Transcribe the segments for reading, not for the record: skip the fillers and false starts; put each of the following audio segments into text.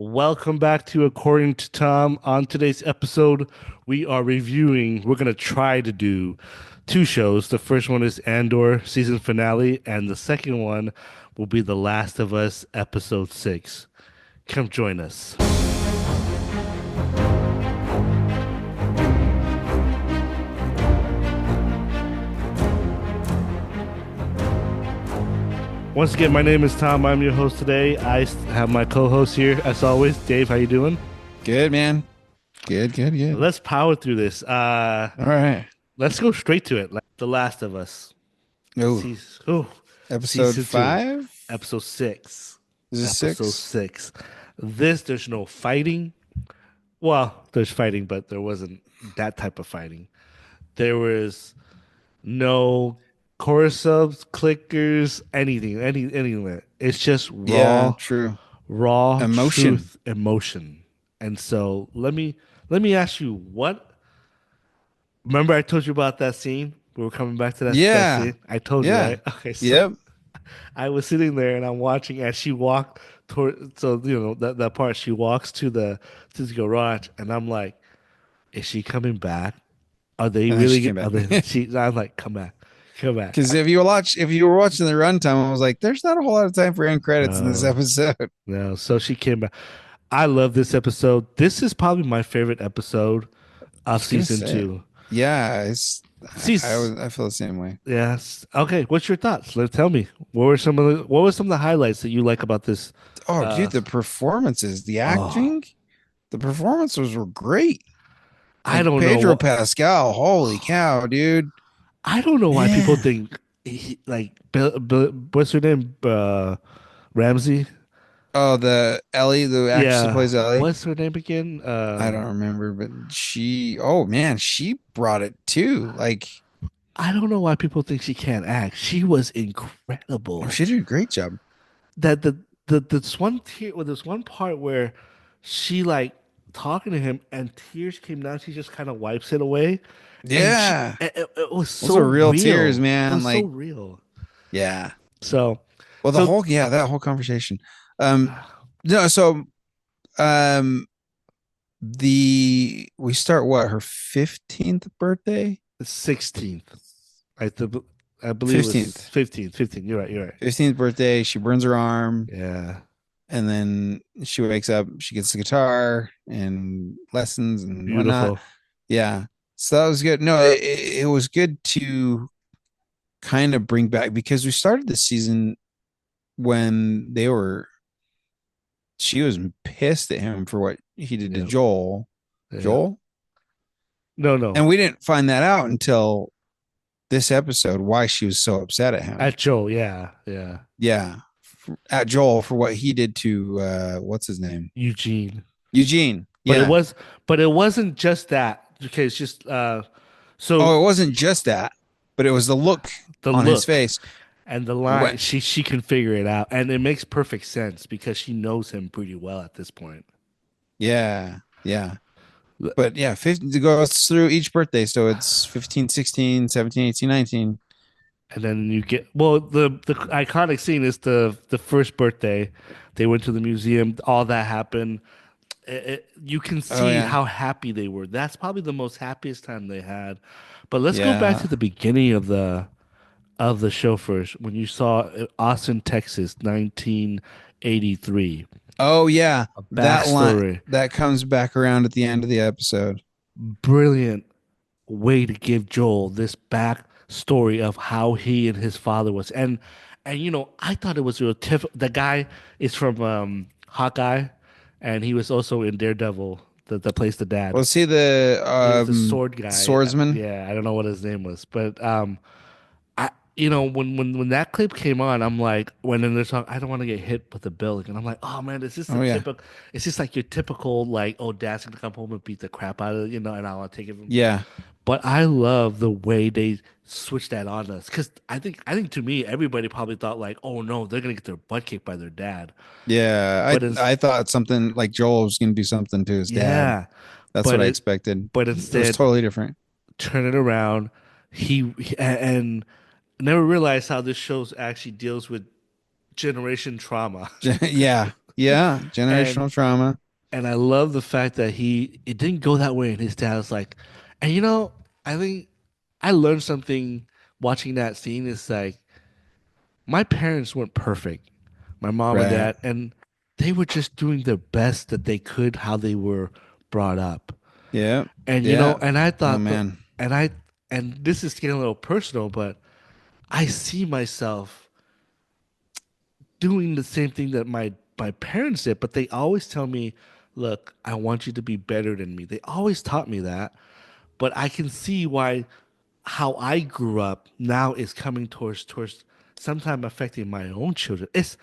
Welcome back to According to Tom. On today's episode, we're going to try to do two shows. The first one is Andor season finale, and the second one will be The Last of Us episode 6. Come join us. Once again, my name is Tom. I'm your host today. Have my co-host here, as always. Dave, how you doing? Good, man. Good. Let's power through this. All right. Let's go straight to it. Like The Last of Us. Oh, Season, oh, episode season two, 5? episode 6. Is this Episode 6? 6. There's no fighting. Well, there's fighting, but there wasn't that type of fighting. There was no chorus subs, clickers, anything like that. It's just Yeah, raw, true. raw Emotion. truth, emotion. And so let me ask you what. Remember, I told you about that scene. We were coming back to that Yeah. scene. I told you, Yeah. right? Okay, so Yep. I was sitting there and I'm watching as she walked toward, so that part she walks to the garage and I'm like, is she coming back? Are they And then she really? came Are back. they? I'm like, come back, come back. Because if you were watching the runtime, I was like, there's not a whole lot of time for end credits in this No, episode. no. So she came back. I love this episode. This is probably my favorite episode I of was gonna season say. two. Yeah, Season, I feel the same way. yes. Okay. What's your thoughts? Tell me. What were some of the highlights that you like about this? Oh, Uh, dude, the performances, the oh, acting, the performances were great. I Like don't know Pedro what. Pascal, holy cow, dude. I don't know why people Man. think like what's her name? Ramsey. Oh, the Ellie, the actress that Yeah. plays Ellie. What's her name again? I don't remember, but oh man, she brought it too. Like, I don't know why people think she can't act. She was oh, incredible. she did a great job. That this one tear, well, this one part where she like talking to him and tears came down. She just kind of wipes it away, and Yeah, it was those so are real tears, real. It man. was so Like, real. yeah. So, Well, so that whole conversation. Um, no, so um, we start what her 15th birthday, 16th. I believe it was 15th, 15. 15. You're right. You're right. 15th birthday. She burns her arm, Yeah. and then she wakes up. She gets the guitar and lessons and whatnot. Beautiful. Yeah. So that was good. No, it was good to kind of bring back because we started the season when she was pissed at him for what he did to Yeah. Joel. Yeah. Joel? No, no. And we didn't find that out until this episode why she was so upset at him. At Joel. Yeah. Yeah. Yeah. At Joel for what he did to what's his name? Eugene. Eugene. But it Yeah. was, but it wasn't just that. Okay. It's just, so Oh, it wasn't just that, but it was the look the on his look face. and the What? line, she can figure it out. And it makes perfect sense because she knows him pretty well at this point. Yeah. Yeah. But yeah, 50 goes through each birthday. So it's 15, 16, 17, 18, 19. And then you get well, the iconic scene is the first birthday. They went to the museum. All that happened. You can Oh, see yeah. how happy they were. That's probably the most happiest time they had. But let's go back to Yeah. the beginning of the show first. When you saw Austin, Texas, 1983. Oh, yeah. A That line backstory. that comes back around at the end of the episode. Brilliant way to give Joel this backstory of how he and his father was. And I thought it was real the guy is from Hawkeye, and he was also in Daredevil that plays the dad. Was he the He was the sword guy. swordsman? Yeah, I don't know what his name was, but when that clip came on, I'm like, when in the song, I don't want to get hit with the bill again. I'm like, oh man, is this the Oh, yeah. typical? It's just like your typical like, oh, dad's gonna come home and beat the crap out of and I want to take it from. Yeah. But I love the way they switched that on us because I think to me, everybody probably thought like, oh no, they're gonna get their butt kicked by their dad. Yeah. But it's I thought something like Joel was going to do something to his dad. yeah, That's but what I it expected. but It was instead totally different. turn it around. And never realized how this show actually deals with generation trauma. Yeah. Yeah, And generational trauma. and I love the fact that it didn't go that way and his dad was like, and I think I learned something watching that scene is like my parents weren't perfect, my mom and Right. dad, and they were just doing their best that they could how they were brought up. Yeah. And Yeah. and I Oh thought man. and I and this is getting a little personal, but I see myself doing the same thing that my parents did, but they always tell me, "Look, I want you to be better than me." They always taught me that, but I can see why how I grew up now is coming towards sometime affecting my own children. It's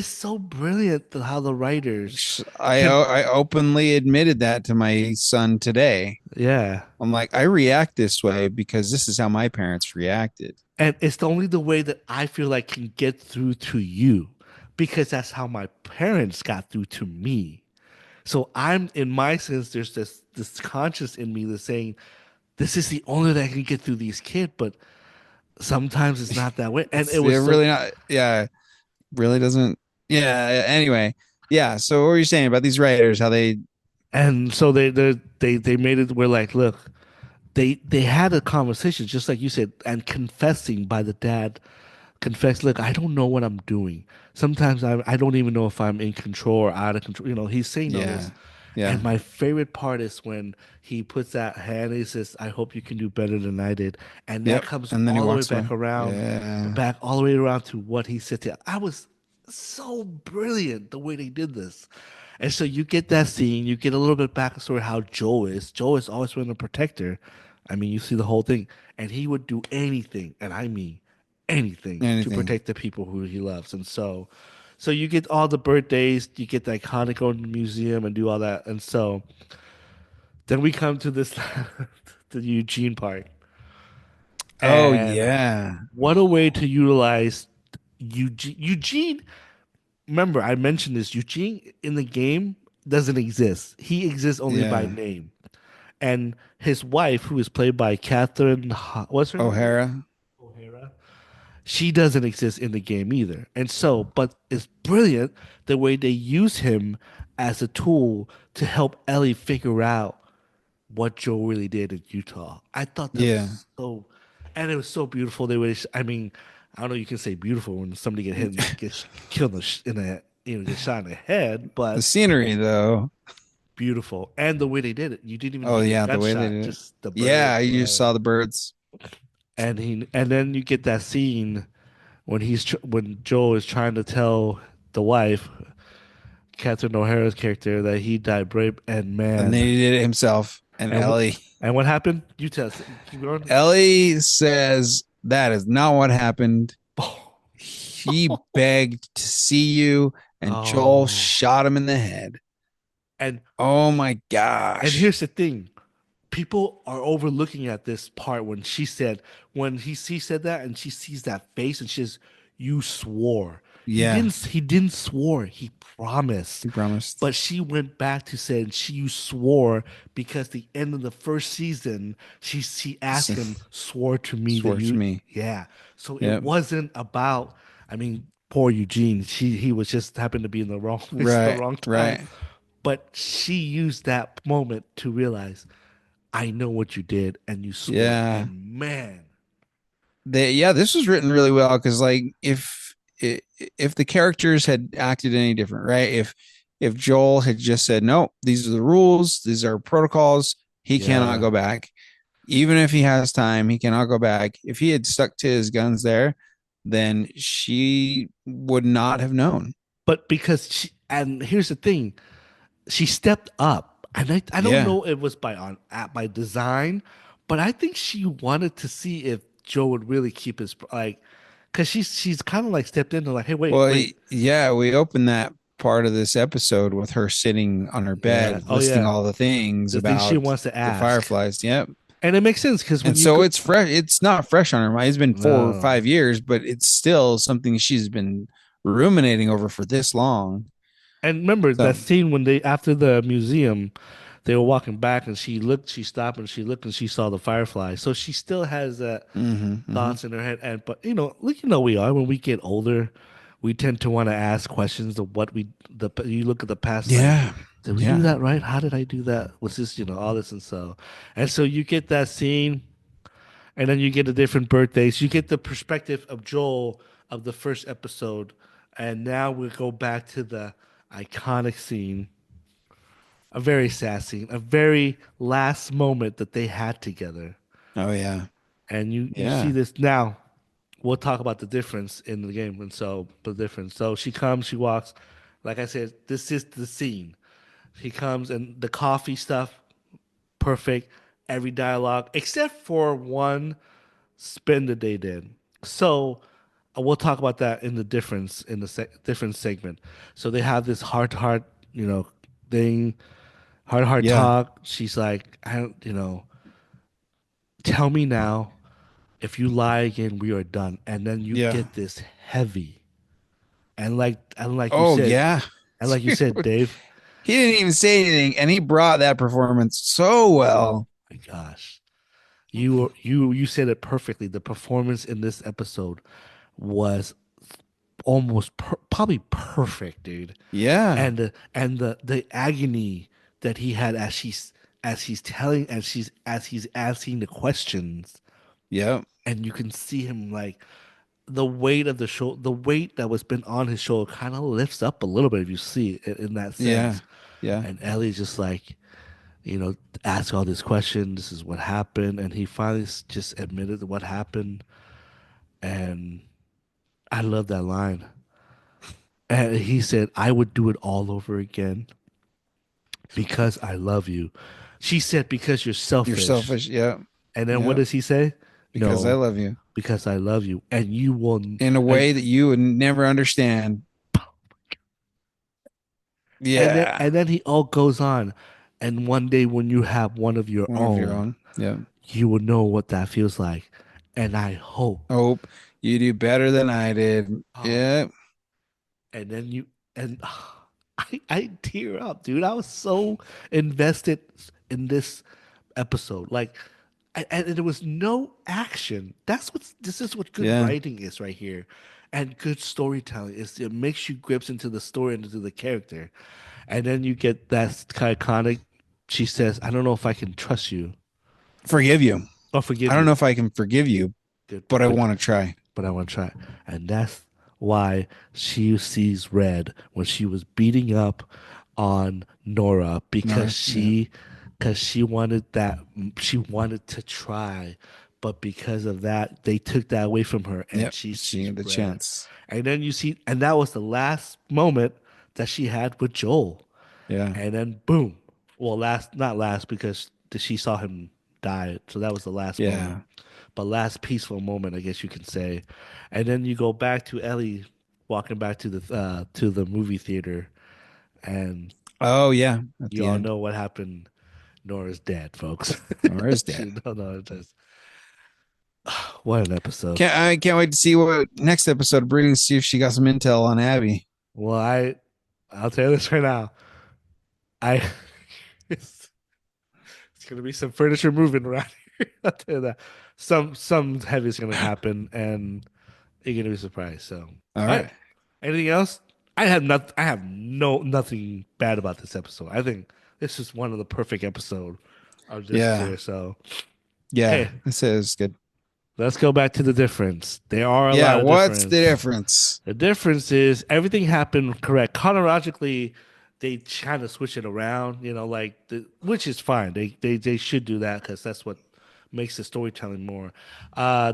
so brilliant how the writers can I openly admitted that to my son today. yeah. I'm like, I react this way because this is how my parents reacted. And it's only the way that I feel like can get through to you because that's how my parents got through to me. So I'm in my sense, there's this conscious in me that's saying, this is the only way that I can get through these kids, but sometimes it's not that way. And It's it was so really not. Yeah, really doesn't. Yeah. Anyway. Yeah. So what were you saying about these writers? How they? and so they made it where like, look, they had a conversation, just like you said, and confessing by the dad confess, look, I don't know what I'm doing. Sometimes I don't even know if I'm in control or out of control. He's saying all this. Yeah. And Yeah. my favorite part is when he puts that hand and he says, I hope you can do better than I did. And that Yep. comes And then he all the way walks back away. around, Yeah. back all the way around to what he said to. I was so brilliant the way they did this. And so you get that scene, you get a little bit backstory how Joe is. Joe has always been a protector. I mean, you see the whole thing, and he would do anything, and I mean anything to Anything. protect the people who he loves. And so you get all the birthdays, you get the iconic go to the museum and do all that. And so then we come to this the Eugene part. Oh And yeah. what a way to utilize Eugene. Remember, I mentioned this. Eugene in the game doesn't exist. He exists only by Yeah. name. And his wife, who is played by Catherine, what's her name again? O'Hara. O'Hara. She doesn't exist in the game either. And so, but it's brilliant the way they use him as a tool to help Ellie figure out what Joe really did in Utah. I thought that Yeah. was so, and it was so beautiful. I mean, I don't know, you can say beautiful when somebody get hit and gets killed in a, get shot in the head, The but scenery though. beautiful. And the way they did it, you didn't even Oh get the yeah, the way they gunshot, did it. just the Yeah, bird you just blood. saw the birds. And then you get that scene when when Joel is trying to tell the wife, Catherine O'Hara's character, that he died brave. And And then man, he did it himself. And and wh- Ellie. and what happened? You tell us. Keep going. Ellie says that is not what happened. He begged to see you, and Joel Oh, shot him in the head. and Oh my and gosh. here's the thing. People are overlooking at this part when he said that and she sees that face and she says, "You swore." Yeah, He didn't swore. He promised. he promised. But she went back to saying you swore because the end of the first season, she asked him, swore to me that Swore to you, me. yeah. So it Yep. wasn't about, I mean, poor Eugene. He was just happened to be in the wrong place at the Right, wrong time. right. But she used that moment to realize, I know what you did and you swore. Yeah. And man, Yeah, this was written really well because like if the characters had acted any different, right? If Joel had just said, "No, these are the rules, these are protocols, he cannot yeah. go back." Even if he has time, he cannot go back. If he had stuck to his guns there, then she would not have known. But and here's the thing, she stepped up, and I don't Yeah. know if it was by design, but I think she wanted to see if Joe would really keep his like, because she's kind of like stepped into like, hey, Well, wait, yeah, we opened that part of this episode with her sitting on her yeah, bed oh listing yeah, all the things the thing she about wants to the ask, fireflies. Yep. and it makes sense because when And you so go, it's fresh. It's not fresh on her mind. It's been 4 or 5 no, years, but it's still something she's been ruminating over for this long. and remember that So, scene when they after the museum. They were walking back, and she stopped, and she looked, and she saw the firefly. So she still has that hmm hmm thoughts in her head. And but we are when we get older, we tend to want to ask questions of what we the you look at the past like, Yeah. did we do Yeah. that right? How did I do that? Was this, all this and so you get that scene and then you get the different birthdays. You get the perspective of Joel of the first episode, and now we go back to the iconic scene, a very sad scene, a very last moment that they had together. Oh yeah. And you see Yeah. this now. We'll talk about the difference in the game, and so the difference. So she comes, she walks. Like I said, this is the scene. He comes and the coffee stuff, perfect. Every dialogue except for one spin that they did. So we'll talk about that in the difference in the different segment. So they have this heart to heart, thing, heart to heart Yeah. talk. She's like, I don't, tell me now. If you lie again, we are done. And then you Yeah. get this heavy, and like you Oh said, yeah. Dude, Dave. he didn't even say anything, and he brought that performance so well. My gosh, you said it perfectly. The performance in this episode was almost probably perfect, dude. Yeah. And the agony that he had as he's asking the questions, Yep. and you can see him like the weight of the show, the weight that was been on his shoulder, kind of lifts up a little bit if you see it in that Yeah. sense. Yeah. And Ellie's just like, ask all these questions. This is what happened, and he finally just admitted what happened. And I love that line. And he said, "I would do it all over again because I love you." She said, "Because you're You're selfish." selfish. Yeah. And then what Yeah. does he say? Because I No, love you because I love you, and you will. in a And way that you would never understand. and then Yeah. and then he all goes on. And one day when you have one of your One of your own, own. Yeah. you will know what that feels like. And I hope. Hope you do better than I did. Oh, Yeah. and then you and I tear up, dude. I was so invested in this episode. Like, and there was no action. This is what good Yeah. writing is right here. And good storytelling is it makes you grips into the story and into the character. And then you get that kind of iconic. She says, "I don't know if I can trust you Forgive you. or I forgive don't know you." if I can forgive you, Good, but I good, want to try. but I want to try. And that's why she sees red when she was beating up on Nora Nora. Yeah. because she wanted to try, but because of that, they took that away from her, and Yep. she She sees had the red. chance. And then you see, and that was the last moment that she had with Joel. Yeah. And then boom. Well, not last because she saw him die. So that was the last moment. Yeah. But last peaceful moment, I guess you can say. And then you go back to Ellie walking back to the movie theater, and Oh yeah. At you the all end. know what happened. Nora's dead, folks. Nora's dead. She don't know. What an episode. I can't wait to see what next episode brings. See if she got some intel on Abby. Well, I'll tell you this right now. I it's gonna be some furniture moving around here. I'll tell you that. Some heavy is gonna happen, and you're gonna be surprised. So, All all right. right. Anything else? I have nothing bad about this episode. I think this is one of the perfect episode of this Yeah. series. So, Yeah. hey, This is good. let's go back to the difference. There are a Yeah. lot of What's the difference. difference? The difference is everything happened correct. Chronologically, they kind of switch it around, which is fine. They should do that because that's what makes the storytelling more.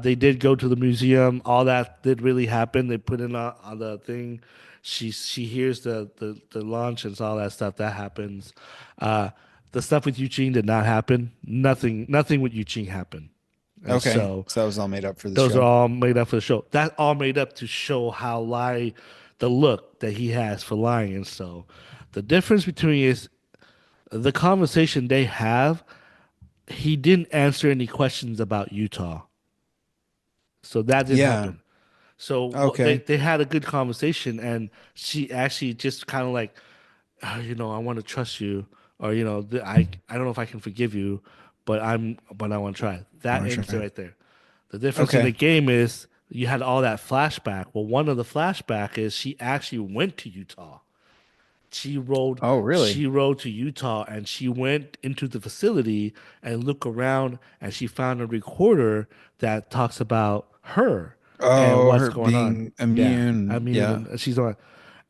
They did go to the museum. All that did really happen. They put in on the thing. She hears the launch and all that stuff that happens. Uh, the stuff with Eugene did not happen. Nothing with Eugene happened. And Okay. so So that was all made up for the those are show. all made up for the show. That all made up to show the look that he has for lying. And so the difference between is the conversation they have, he didn't answer any questions about Utah. So that didn't Yeah. happen. So Okay. they had a good conversation, and she actually just kind of like, I want to trust you, or I don't know if I can forgive you, but I want to try. I That want to ends it try. right there. The difference in the Okay. game is you had all that flashback. Well, one of the flashback is she actually went to Utah. She rode Oh, she really? rode to Utah and she went into the facility and looked around and she found a recorder that talks about her and Oh, what's her going on. being Yeah, I immune. mean, Yeah. and she's on.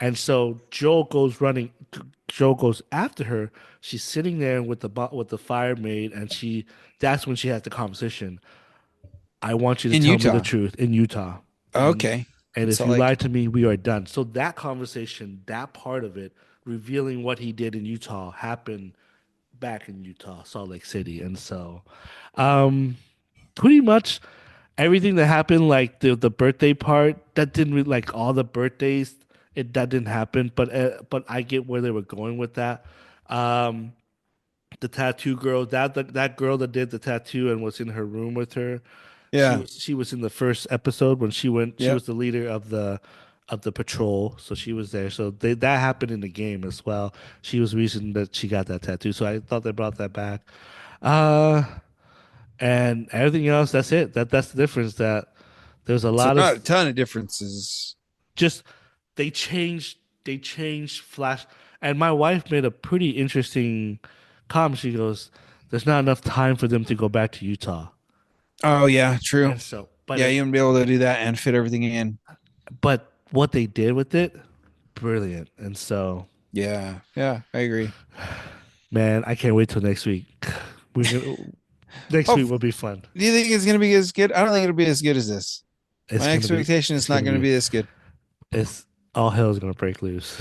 And so Joel goes after her. She's sitting there with with the fire maid, and that's when she has the conversation. I want you to In tell me the Utah. truth in Utah. And Okay. and In if Salt you lie Lake. to me, we are done. So that conversation, that part of it, revealing what he did in Utah happened back in Utah, Salt Lake City. And so um pretty much everything that happened, like the birthday part, that didn't really, like all the birthdays, that didn't happen. But I get where they were going with that. Um the tattoo girl, that girl that did the tattoo and was in her room with her, Yeah. she was in the first episode when she Yep. was the leader of the patrol, so she was there. So that happened in the game as well. She was the reason that she got that tattoo. So I thought they brought that back. Uh and everything else, that's it. That's the difference. That there's a So lot of not a ton of differences. just they changed Flash. And my wife made a pretty interesting comment. She goes, "There's not enough time for them to go back to Utah." Oh yeah, true. And so, Yeah, you wouldn't be able to do that and fit everything in. but what they did with it, brilliant. And so, Yeah. Yeah, I agree. man, I can't wait till next week. We're gonna Next Oh, week will be fun. do you think it's gonna be as good? I don't think it'll be as good as this. My expectation It's is not gonna gonna be be this good. it's all hell's gonna break loose.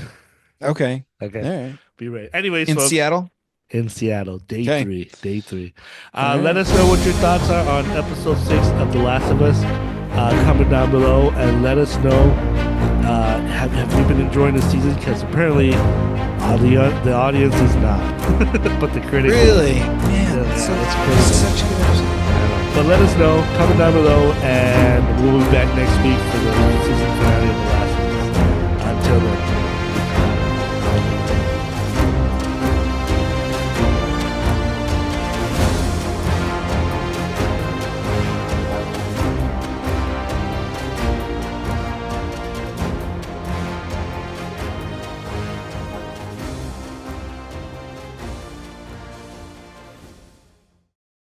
Okay. All Okay, right. be ready. Anyways, In folks, Seattle? in Seattle, Okay. day three. All Let right. us know what your thoughts are on episode 6 of The Last of Us. Comment down below and let us know. Have you been enjoying the season? Because apparently, the audience is not, but the critics is. Really? Man, Yeah, so it's such crazy. a good episode. But let us know. Comment down below, and we'll be back next week for the season finale.